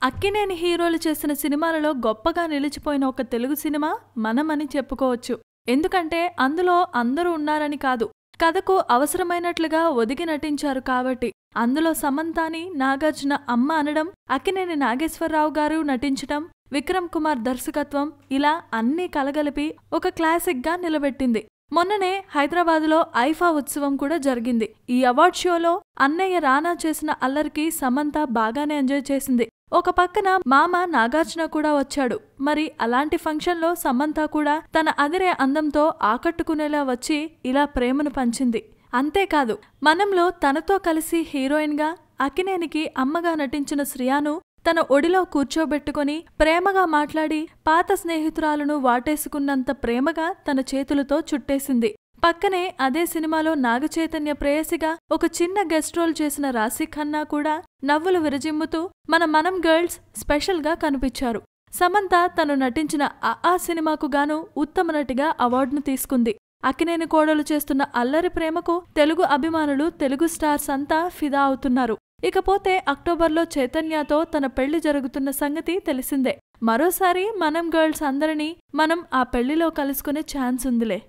అక్కినేని హీరోలు చేసిన సినిమాలలో గొప్పగా నిలిచిపోయిన ఒక తెలుగు సినిమా మనమని చెప్పుకోవచ్చు. ఎందుకంటే అందులో అందరూ ఉన్నారని కాదు, కథకు అవసరమైనట్లుగా ఒదిగి నటించారు కాబట్టి. అందులో సమంతాని నాగార్జున అమ్మ అనడం, అక్కినేని నాగేశ్వరరావు గారు నటించడం, విక్రమ్ కుమార్ దర్శకత్వం, ఇలా అన్నీ కలగలిపి ఒక క్లాసిక్ గా నిలబెట్టింది. మొన్ననే హైదరాబాదులో ఐఫా ఉత్సవం కూడా జరిగింది. ఈ అవార్డ్ షోలో అన్నయ్య రానా చేసిన అల్లరికి సమంత బాగానే ఎంజాయ్ చేసింది. ఒక పక్కన మామ నాగార్జున కూడా వచ్చాడు. మరి అలాంటి ఫంక్షన్లో సమంత కూడా తన అదిరే అందంతో ఆకట్టుకునేలా వచ్చి ఇలా ప్రేమను పంచింది. అంతేకాదు, మనంలో తనతో కలిసి హీరోయిన్గా అక్కినేనికి అమ్మగా నటించిన శ్రియాను తన ఒడిలో కూర్చోబెట్టుకుని ప్రేమగా మాట్లాడి పాత స్నేహితురాలను వాటేసుకున్నంత ప్రేమగా తన చేతులతో చుట్టేసింది. పక్కనే అదే సినిమాలో నాగచైతన్య ప్రేయసిగా ఒక చిన్న గెస్ట్ రోల్ చేసిన రాశి ఖన్నా కూడా నవ్వులు విరజిమ్ముతూ మనం గర్ల్స్ స్పెషల్ గా కనిపించారు. సమంత తను నటించిన ఆ సినిమాకు గాను ఉత్తమ నటిగా అవార్డును తీసుకుంది. అక్కినేని కోడలు చేస్తున్న అల్లరి ప్రేమకు తెలుగు అభిమానులు, తెలుగు స్టార్స్ అంతా ఫిదా అవుతున్నారు. ఇకపోతే అక్టోబర్లో చైతన్యతో తన పెళ్లి జరుగుతున్న సంగతి తెలిసిందే. మరోసారి మనం గర్ల్స్ అందరినీ మనం ఆ పెళ్లిలో కలుసుకునే ఛాన్స్ ఉందిలే.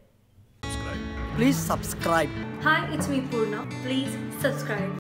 Please subscribe. Hi, it's me Purna. Please subscribe.